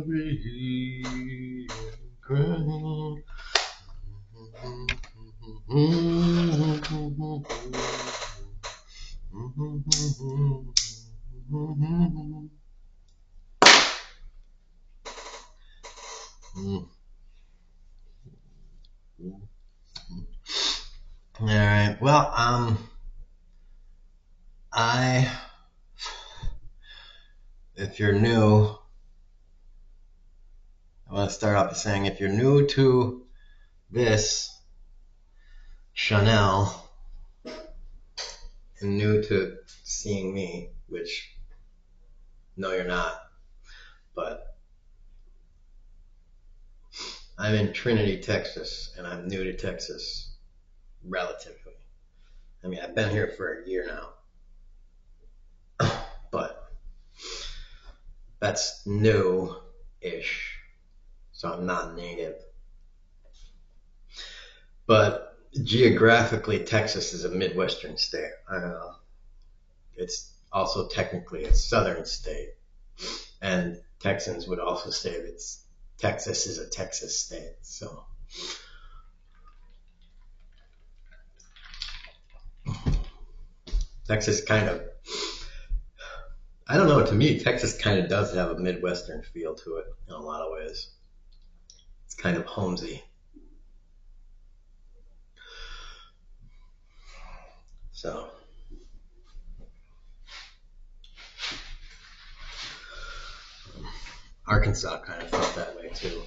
every crying. All right. Well, if you're new, I want to start off by saying if you're new to this Chanel and new to seeing me, which no, you're not, but I'm in Trinity, Texas, and I'm new to Texas relatively. I mean, I've been here for a year now, but that's new-ish, so I'm not native. But geographically, Texas is a Midwestern state. I don't know. It's also technically a southern state. And Texans would also say that Texas is a Texas state. So Texas kind of, I don't know, to me, Texas kind of does have a Midwestern feel to it in a lot of ways. It's kind of homesy. So Arkansas kind of felt that way too.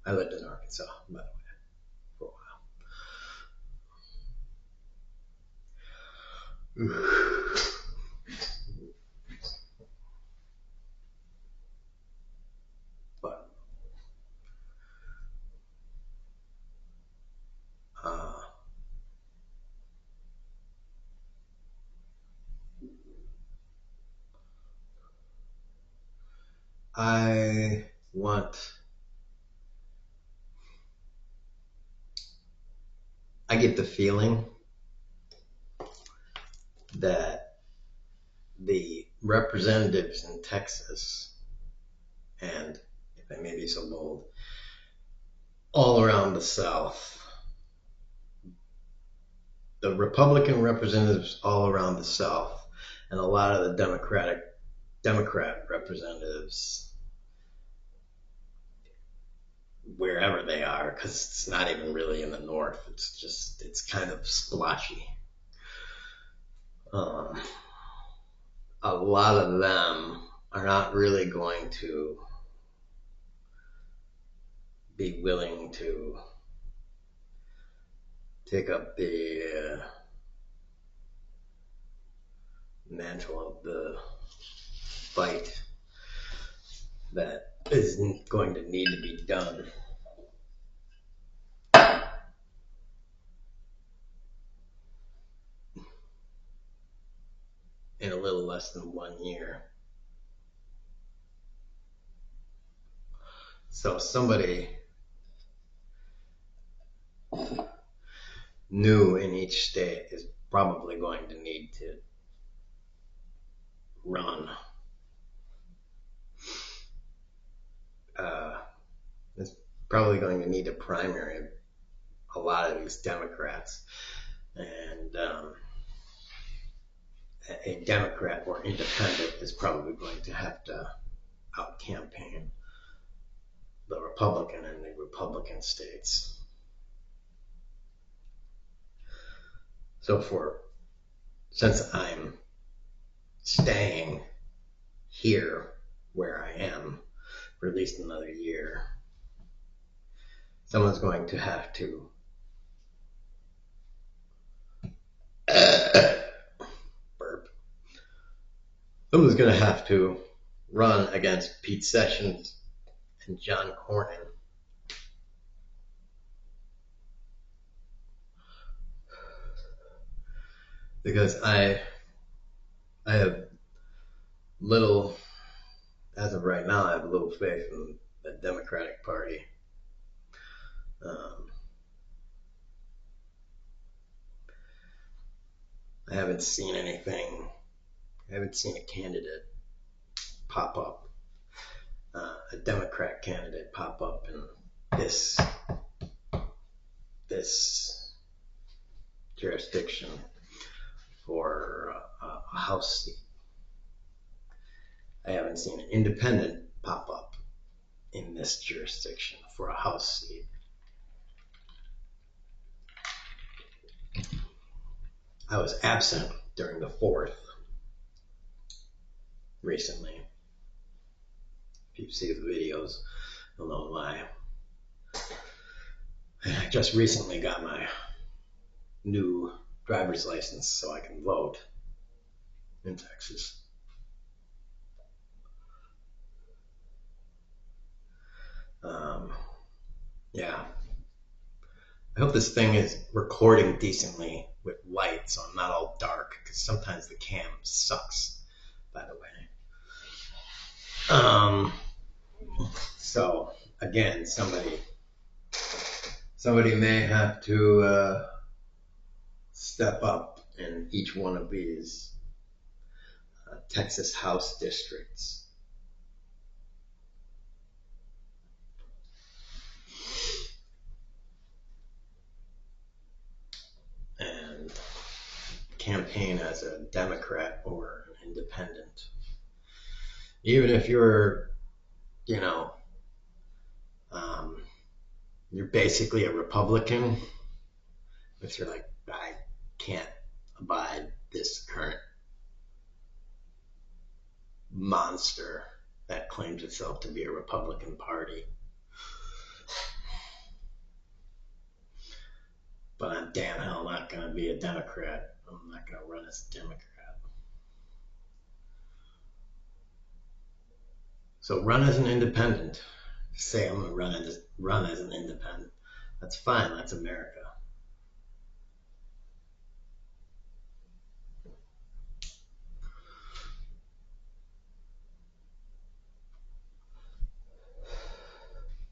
I lived in Arkansas, by the way, for a while. But I get the feeling that the representatives in Texas, and if I may be so bold, all around the South, the Republican representatives all around the South, and a lot of the Democrat representatives, wherever they are, because it's not even really in the North. It's kind of splotchy. A lot of them are not really going to be willing to take up the mantle of the fight that is going to need to be done. In a little less than 1 year. So somebody new in each state is probably going to need to run. It's probably going to need a primary a lot of these Democrats. And a Democrat or independent is probably going to have to out-campaign the Republican in the Republican states. So since I'm staying here where I am for at least another year, someone's going to have to burp. Someone's going to have to run against Pete Sessions and John Cornyn. Because I have little, as of right now, I have little faith in the Democratic Party. I haven't seen anything. I haven't seen a candidate pop up, a Democrat candidate pop up in this jurisdiction for a House seat. I haven't seen an independent pop up in this jurisdiction for a House seat. I was absent during the 4th recently. If you see the videos, you'll know why. I just recently got my new driver's license so I can vote in Texas. Yeah. I hope this thing is recording decently with light so I'm not all dark, because sometimes the cam sucks, by the way. So again, somebody may have to step up in each one of these Texas House districts. And campaign as a Democrat or an independent. Even if you're, you're basically a Republican, if you're like, I can't abide this current monster that claims itself to be a Republican Party, but I'm damn hell not going to be a Democrat. I'm not going to run as a Democrat. So run as an independent. Say I'm going to run as an independent. That's fine. That's America.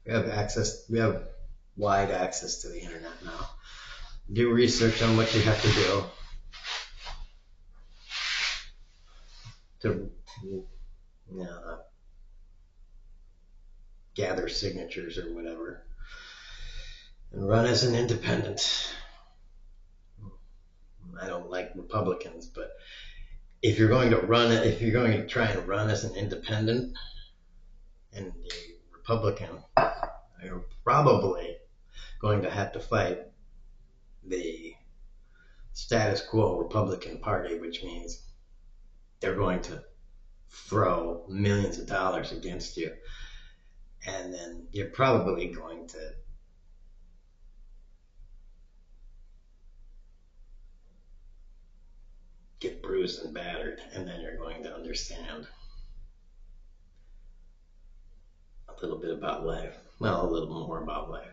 We have wide access to the internet now. Do research on what you have to do to gather signatures or whatever, and run as an independent. I don't like Republicans, but if you're going to try and run as an independent and a Republican, you're probably going to have to fight the status quo Republican Party, which means they're going to throw millions of dollars against you, and then you're probably going to get bruised and battered, and then you're going to understand a little bit about life. Well, a little more about life.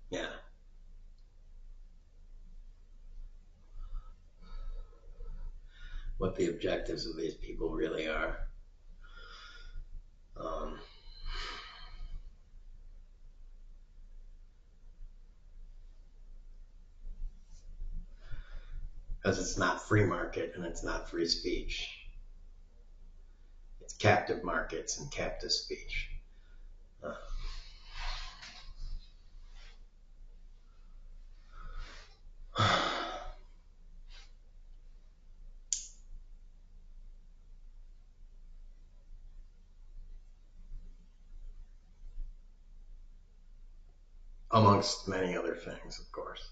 Yeah. What the objectives of these people really are. Because it's not free market and it's not free speech. It's captive markets and captive speech. Amongst many other things, of course.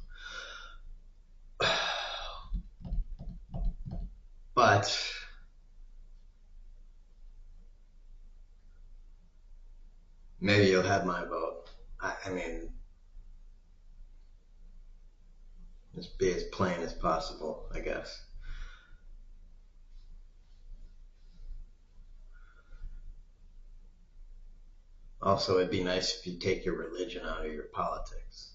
But maybe you'll have my vote. I mean, just be as plain as possible, I guess. Also, it'd be nice if you take your religion out of your politics.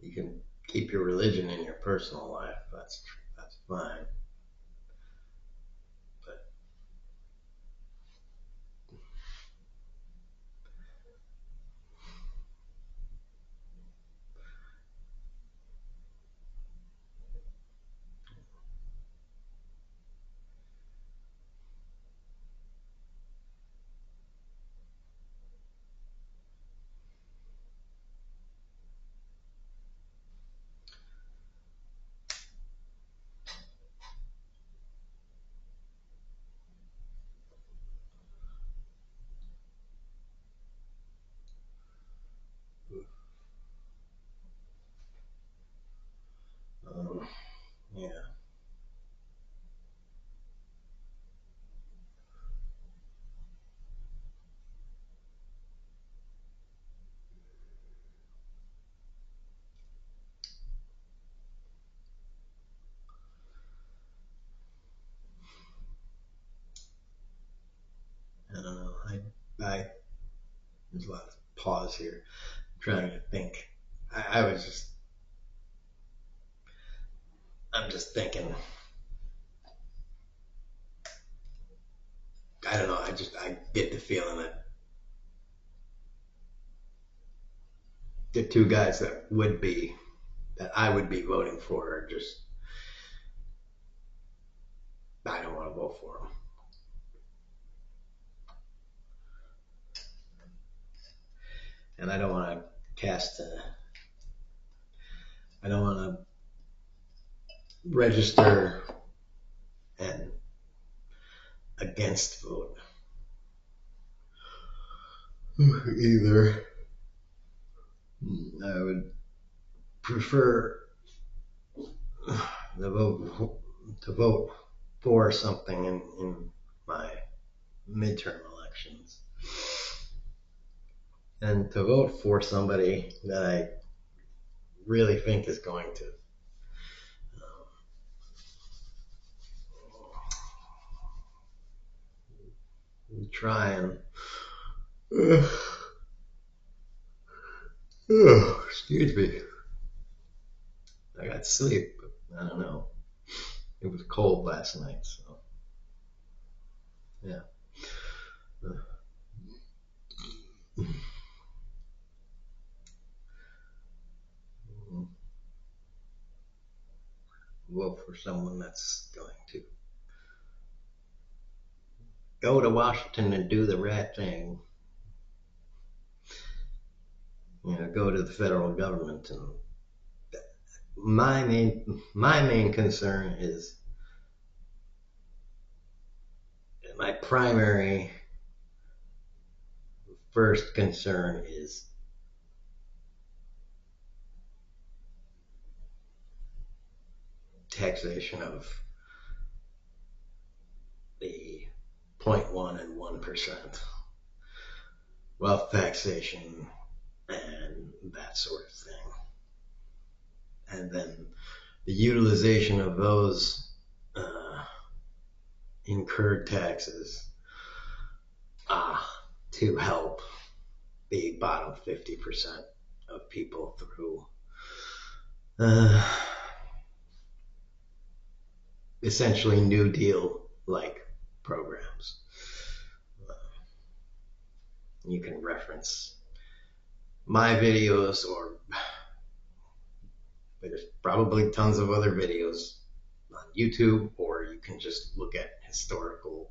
You can keep your religion in your personal life. That's fine. But yeah, I don't know. I there's a lot of pause here. I'm trying to think. I was just, I'm just thinking. I don't know. I get the feeling that the two guys that I would be voting for are just, I don't want to vote for them. And I don't want to I don't want to register an against vote either. I would prefer the vote to vote for something in my midterm elections, and to vote for somebody that I really think is going to try and excuse me. I got sleep, but I don't know. It was cold last night, so yeah. Vote for someone that's going to go to Washington and do the right thing. Go to the federal government. And my main concern is, my primary first concern is taxation of the zero point 0.1 and 1%, wealth taxation, and that sort of thing. And then the utilization of those incurred taxes to help the bottom 50% of people through essentially New Deal like programs. You can reference my videos, or there's probably tons of other videos on YouTube, or you can just look at historical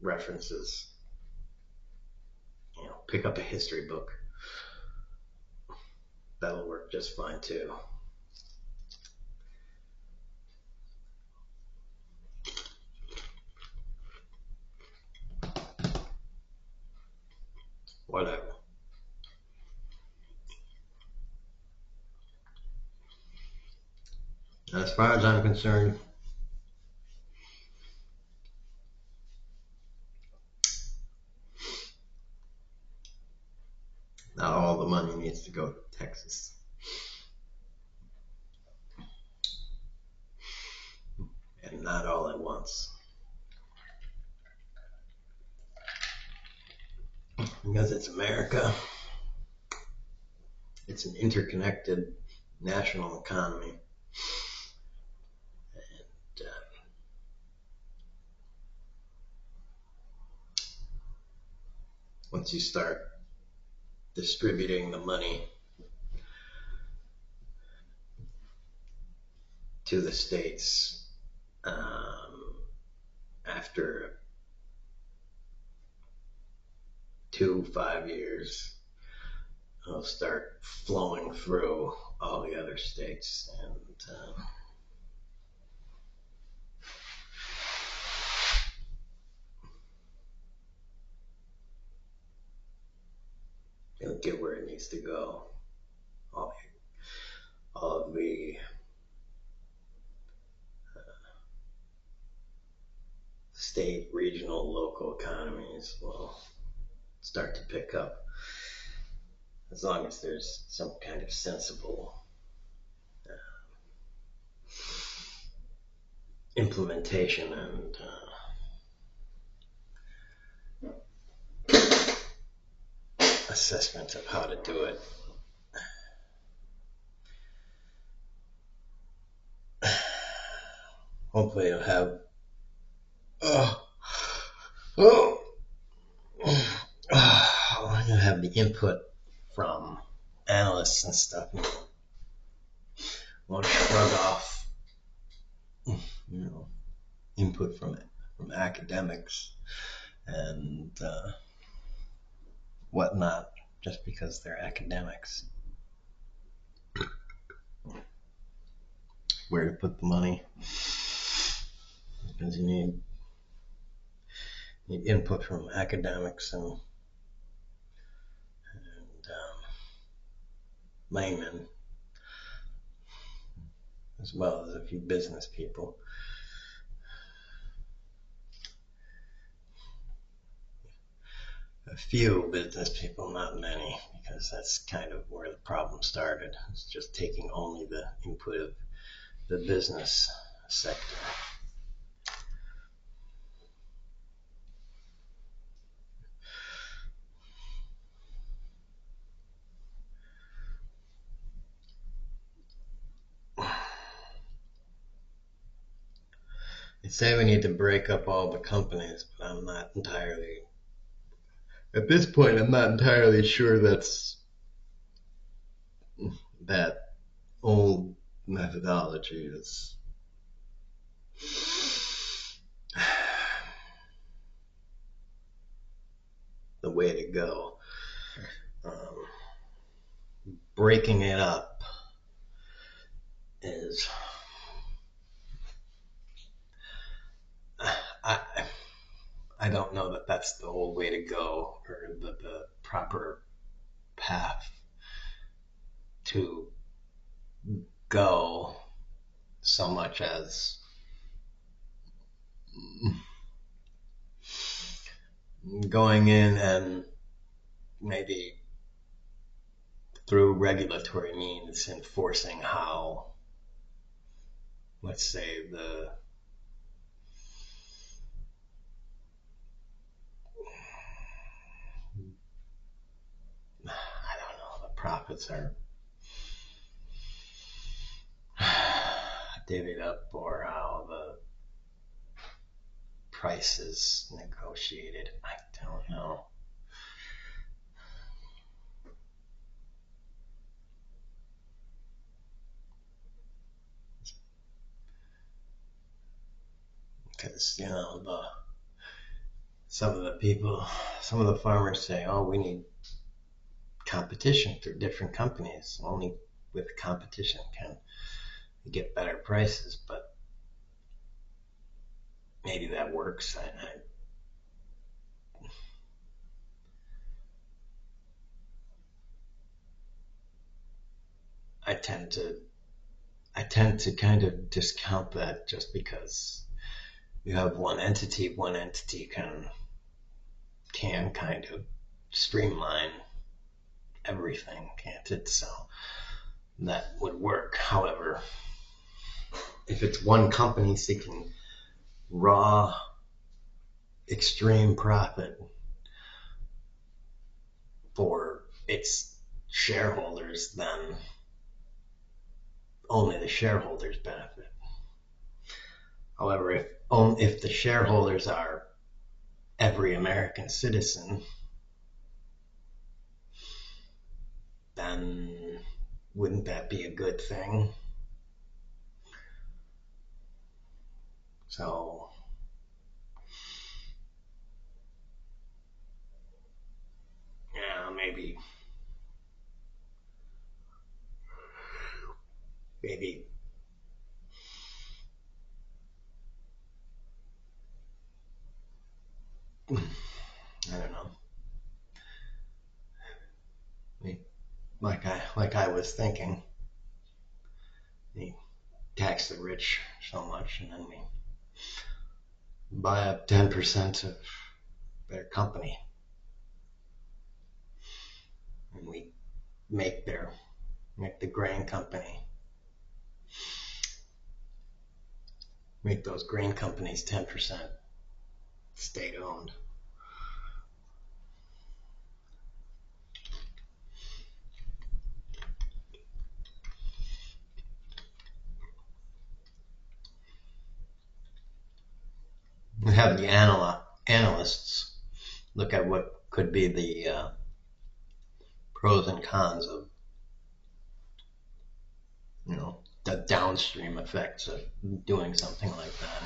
references. Pick up a history book. That'll work just fine too. Whatever. As far as I'm concerned, not all the money needs to go to Texas. And not all at once. Because it's America. It's an interconnected national economy. And once you start distributing the money to the states, after 5 years, it'll start flowing through all the other states, and it'll get where it needs to go. All of the state, regional, local economies will start to pick up, as long as there's some kind of sensible implementation and assessment of how to do it. Hopefully it'll have I'm gonna have the input from analysts and stuff. Won't shrug off, input from academics and whatnot, just because they're academics. Where to put the money, because you need input from academics and laymen, as well as a few business people. A few business people, not many, because that's kind of where the problem started. It's just taking only the input of the business sector. They say we need to break up all the companies, but I'm not entirely, at this point, I'm not entirely sure that's that old methodology is the way to go. Breaking it up is, I don't know that that's the old way to go, or the proper path to go, so much as going in and maybe through regulatory means enforcing how, let's say, the profits are divvied up, or how the price is negotiated. I don't know. Because, some of the farmers say, oh, we need competition through different companies. Only with competition can you get better prices, but maybe that works. I tend to kind of discount that, just because you have one entity can kind of streamline everything, can't it? So that would work. However, if it's one company seeking raw, extreme profit for its shareholders, then only the shareholders benefit. However, if the shareholders are every American citizen, then wouldn't that be a good thing? So, yeah, maybe I don't know. Like I was thinking, we tax the rich so much, and then we buy up 10% of their company, and we make the grain company, make those grain companies 10% state owned. We have the analysts look at what could be the pros and cons of, the downstream effects of doing something like that.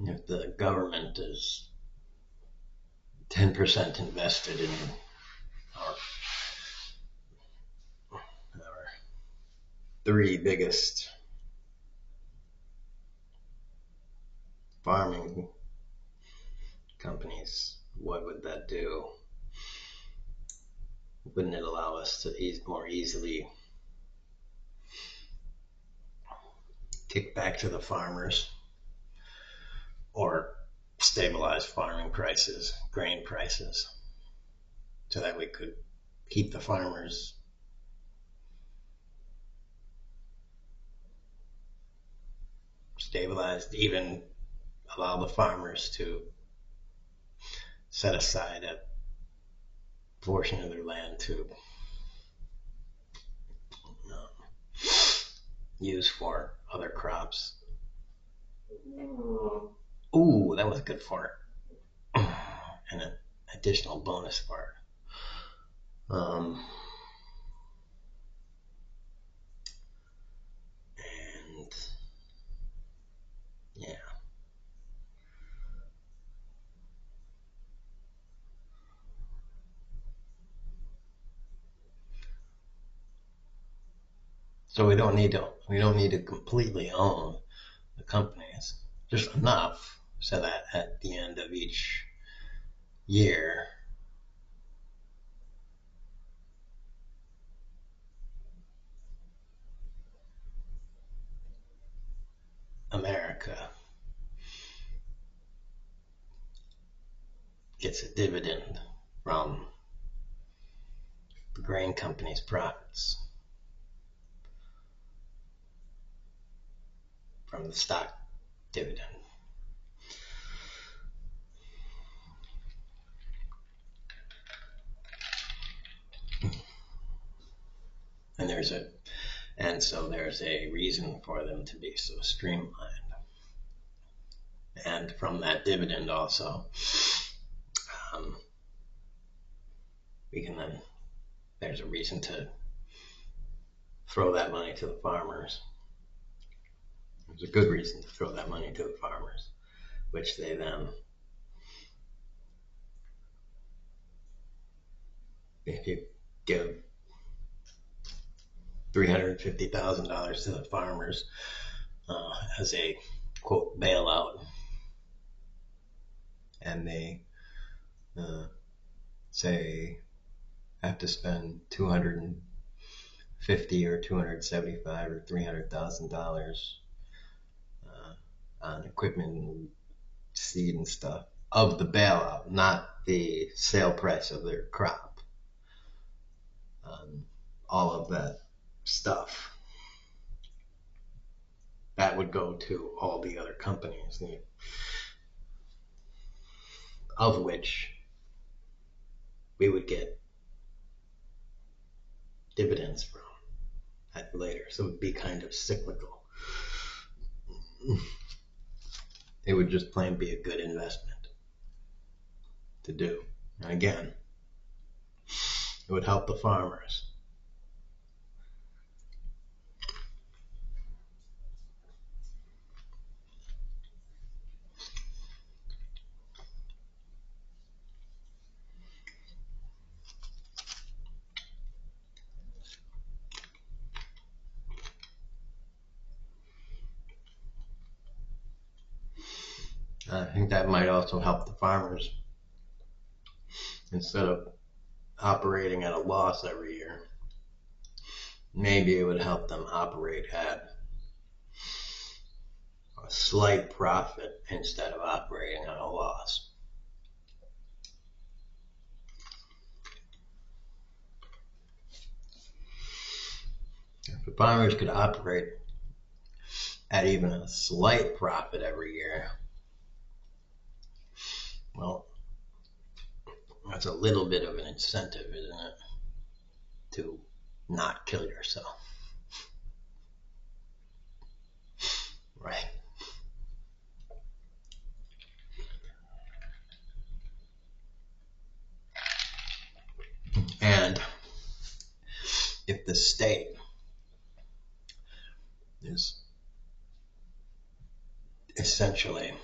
If the government is 10% invested in our three biggest farming companies, what would that do? Wouldn't it allow us to more easily kick back to the farmers or stabilize farming prices, grain prices, so that we could keep the farmers stabilized, even allow the farmers to set aside a portion of their land to use for other crops. Ooh, that was a good fart. And an additional bonus fart. And yeah. So we don't need to completely own the companies, just enough so that at the end of each year, America gets a dividend from the grain company's profits, from the stock dividend. So there's a reason for them to be so streamlined. And from that dividend also, there's a reason to throw that money to the farmers. There's a good reason to throw that money to the farmers, which they then, if you give $350,000 to the farmers as a quote bailout, and they say have to spend $250 or $275 or $300,000 on equipment and seed and stuff of the bailout, not the sale price of their crop. All of that stuff that would go to all the other companies, of which we would get dividends from at later. So it would be kind of cyclical. It would just plain be a good investment to do. And again, it would help the farmers. I think that might also help the farmers. Instead of operating at a loss every year, maybe it would help them operate at a slight profit instead of operating at a loss. If the farmers could operate at even a slight profit every year, well, that's a little bit of an incentive, isn't it? To not kill yourself. Right. And if the state is essentially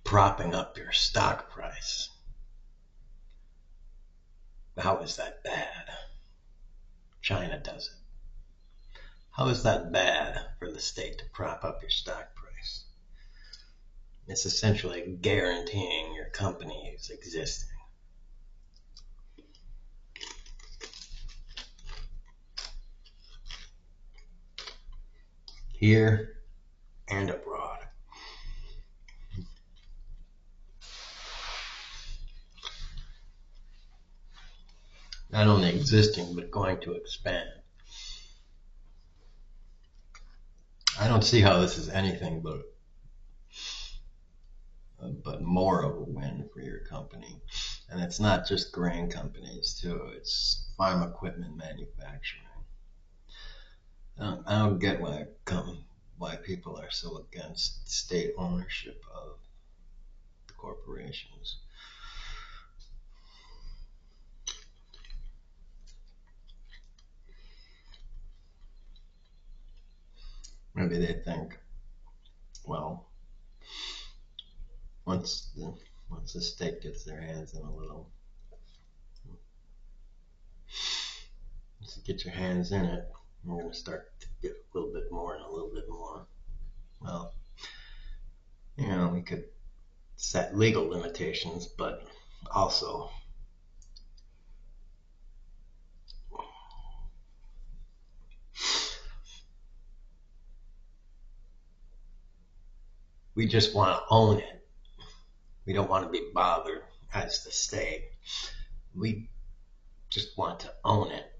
propping up your stock price, how is that bad? China does it. How is that bad for the state to prop up your stock price? It's essentially guaranteeing your company's existing. Here and abroad. Not only existing, but going to expand. I don't see how this is anything but more of a win for your company. And it's not just grain companies too, it's farm equipment manufacturing. I don't get why people are so against state ownership of the corporations. Maybe they think, well, once the state gets their hands in a little, once you get your hands in it, you're going to start to get a little bit more and a little bit more. Well, we could set legal limitations, but also we just want to own it. We don't want to be bothered as the state. We just want to own it.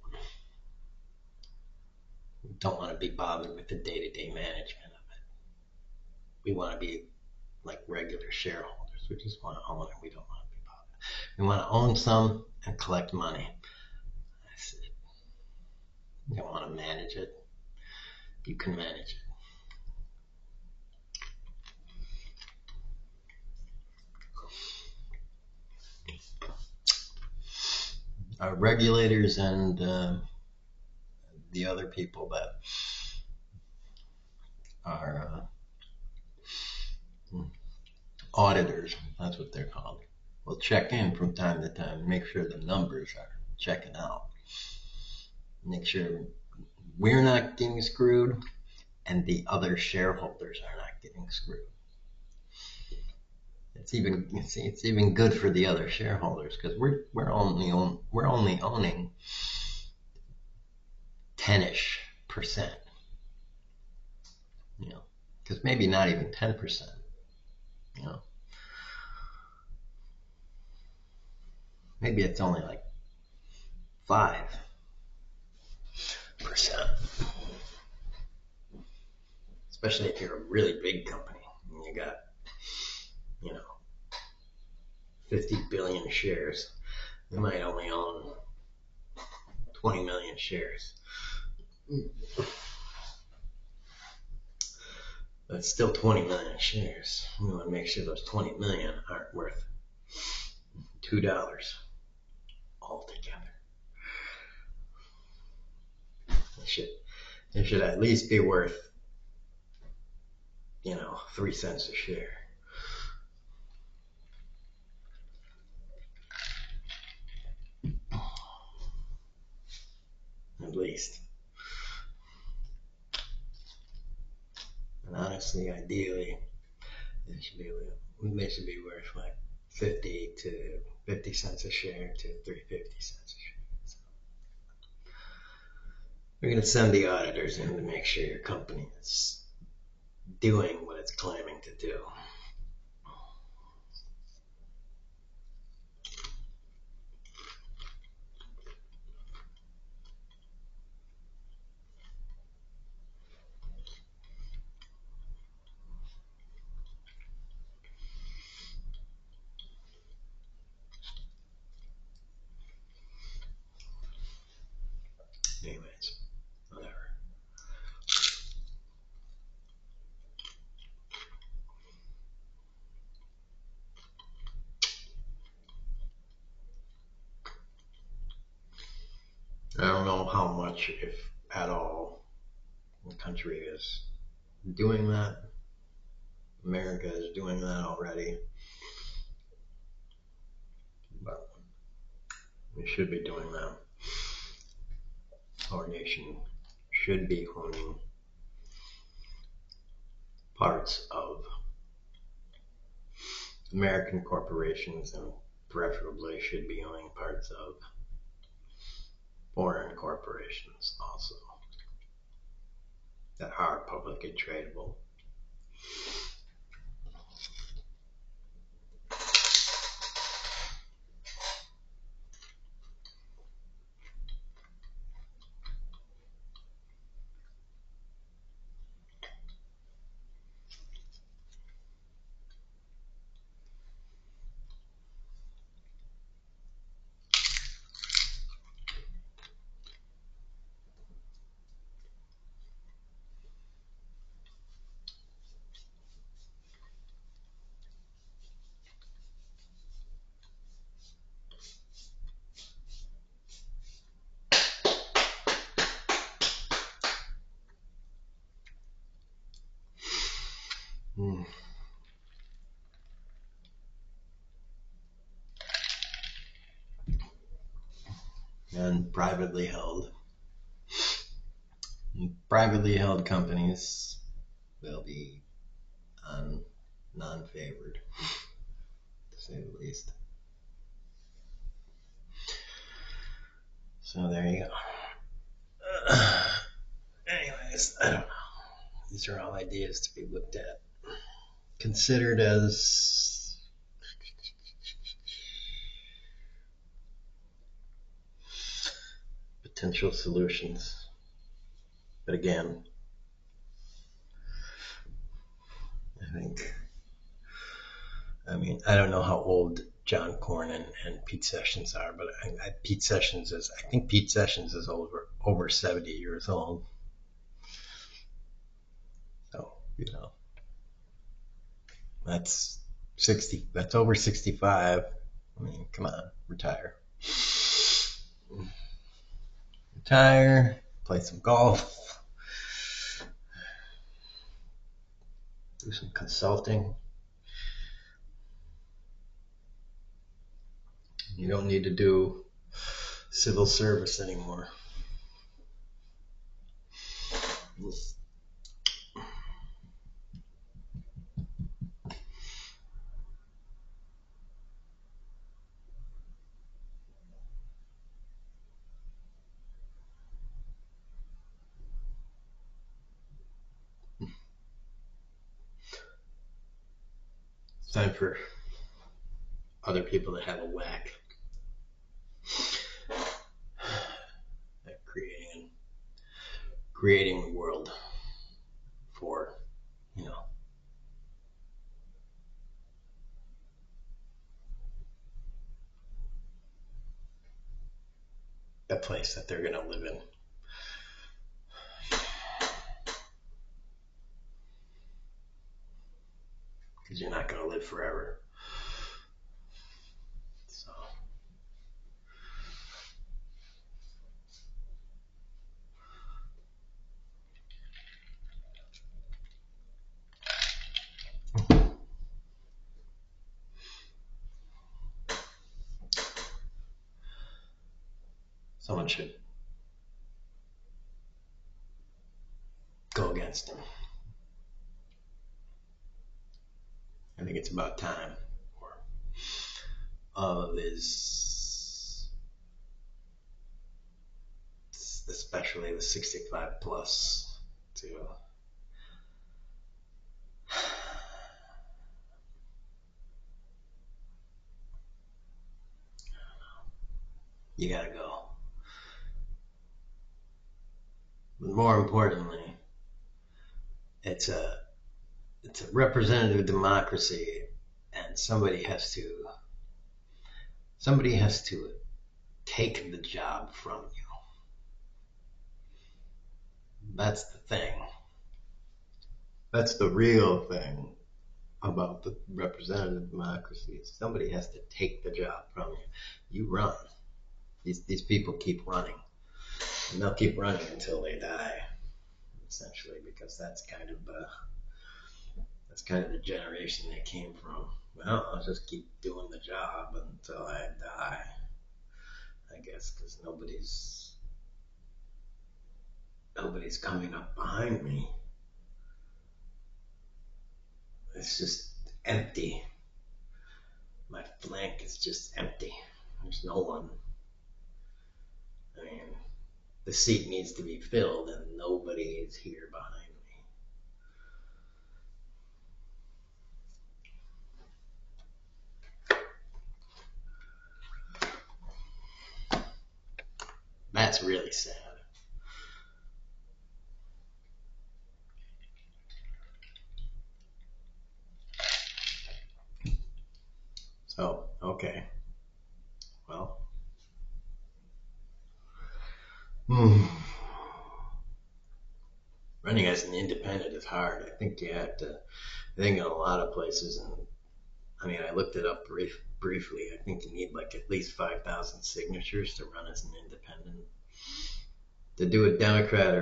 We don't want to be bothered with the day-to-day management of it. We want to be like regular shareholders. We just want to own it. We don't want to be bothered. We want to own some and collect money. That's it. You don't want to manage it. You can manage it. Our regulators and the other people that are auditors, that's what they're called, will check in from time to time, make sure the numbers are checking out, make sure we're not getting screwed and the other shareholders are not getting screwed. It's even good for the other shareholders because we're only owning 10-ish%, because maybe not even 10%, maybe it's only like 5%. Especially if you're a really big company and you got 50 billion shares, you might only own 20 million shares. That's still 20 million shares. We want to make sure those 20 million aren't worth $2 altogether. It should at least be worth, 3 cents a share. At least. And honestly, ideally, they should be worth like 50 cents a share to 350 cents a share. So we're going to send the auditors in to make sure your company is doing what it's claiming to do. Anyways, whatever. I don't know how much, if at all, the country is doing that. America is doing that already. But we should be doing that. Our nation should be owning parts of American corporations, and preferably should be owning parts of foreign corporations also that are publicly tradable. And privately held companies will be non-favored, to say the least. So there you go. Anyways, I don't know. These are all ideas to be looked at, considered as potential solutions. But again, I don't know how old John Cornyn and Pete Sessions are, but I think Pete Sessions is over 70 years old. So, that's over 65. I mean, come on, retire, play some golf, do some consulting. You don't need to do civil service anymore. It's time for other people to have a whack at creating the world for, a place that they're going to live in. because you're not going to live forever. So, someone should go against him. I think it's about time for all of his, especially the 65 plus, to you gotta go. But more importantly, it's a representative democracy, and somebody has to take the job from you. That's the thing. That's the real thing about the representative democracy. Somebody has to take the job from you. You run. These people keep running, and they'll keep running until they die, essentially, because that's kind of the generation they came from. Well, I'll just keep doing the job until I die, I guess, because nobody's coming up behind me. It's just empty. My flank is just empty. There's no one. I mean, the seat needs to be filled, and nobody is here behind me. That's really sad. So, okay. Well. Running as an independent is hard. I think you have to, I think in a lot of places, and I mean, I looked it up briefly. I think you need like at least 5,000 signatures to run as an independent. To do a Democrat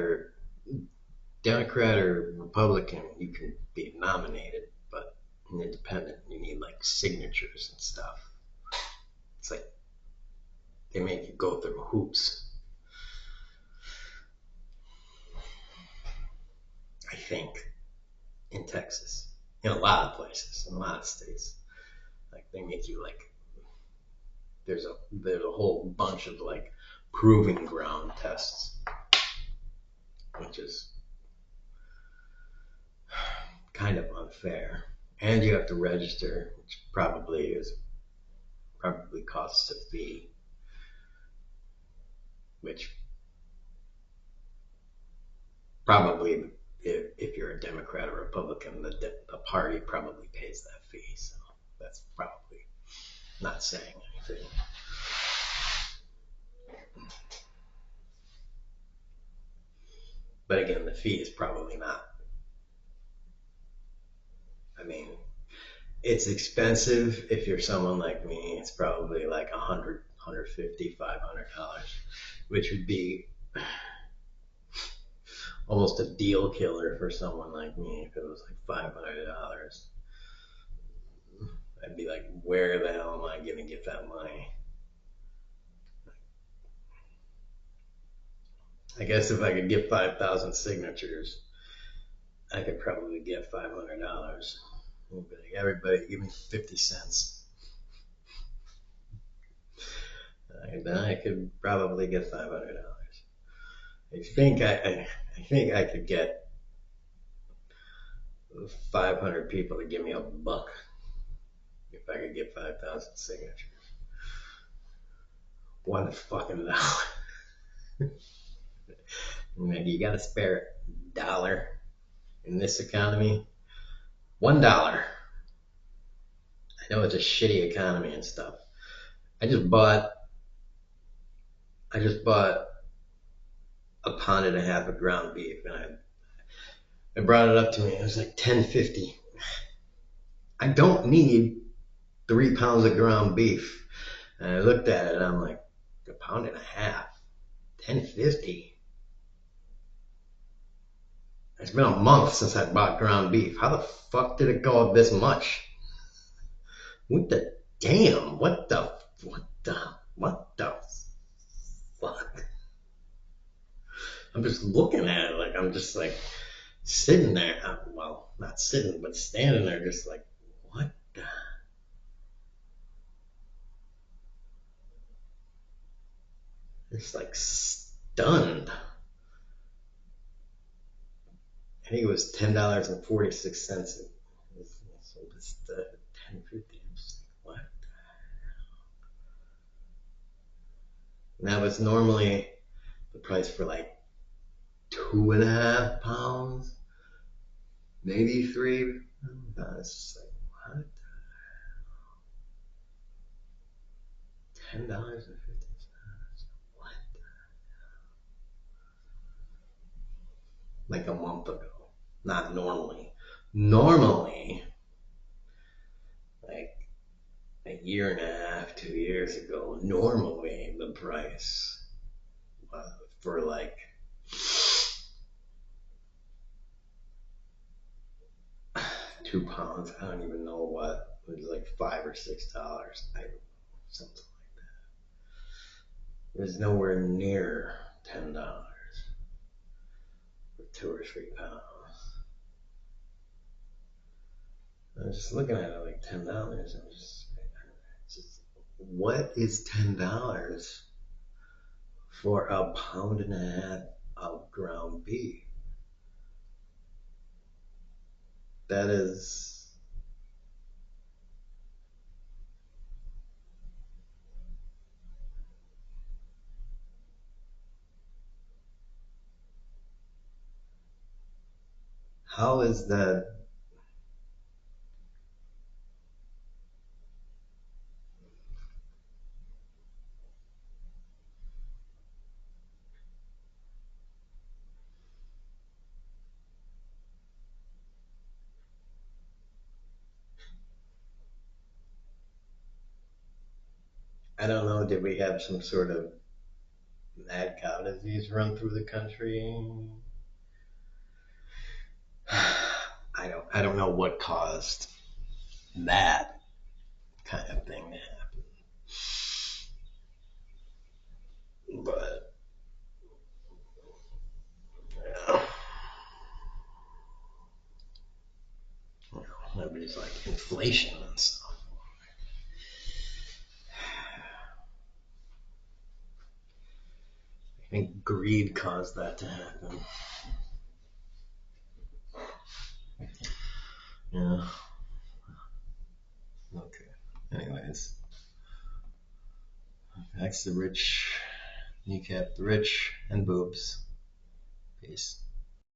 or Republican, you can be nominated, but an independent, you need like signatures and stuff. It's like they make you go through hoops. I think in Texas, in a lot of places, in a lot of states, like they make you like there's a whole bunch of like proving ground tests, which is kind of unfair. And you have to register, which probably costs a fee, which probably if you're a Democrat or Republican, the party probably pays that fee. So that's probably not saying anything. But again, the fee is probably not. I mean, it's expensive if you're someone like me. It's probably like $100, $150, $500, which would be almost a deal killer for someone like me if it was like $500. I'd be like, where the hell am I going to get that money? I guess if I could get 5,000 signatures, I could probably get $500. Like, everybody give me 50 cents. Then I could probably get $500. I think I could get 500 people to give me $1 if I could get 5,000 signatures. $1. Maybe you got to spare $1 in this economy. $1. I know it's a shitty economy and stuff. I just bought a pound and a half of ground beef, and I brought it up to me. It was like $10.50. I don't need 3 pounds of ground beef. And I looked at it and I'm like, a pound and a half, $10.50. It's been a month since I bought ground beef. How the fuck did it go up this much? What the damn? What the fuck? I'm just looking at it like I'm just like sitting there. Well, not sitting, but standing there just like, what the? Just like stunned. I think it was $10.46. So it's the $10.50. I'm just like, what? And that was normally the price for like 2.5 pounds, maybe 3. I was just like, what? $10.50. What? Like a month ago. Not normally. Normally, like a year and a half, 2 years ago, normally the price for like 2 pounds, I don't even know what, it was like $5 or $6. Something like that. It was nowhere near $10 for 2 or 3 pounds. I was just looking at it like $10. I was just what is $10 for a pound and a half of ground beef? That is, how is that? I don't know. Did we have some sort of mad cow disease run through the country? I don't know what caused that kind of thing to happen. But yeah, nobody's like inflation and stuff. I think greed caused that to happen. Yeah. Okay. Anyways, that's the rich, kneecap the rich, and boobs. Peace.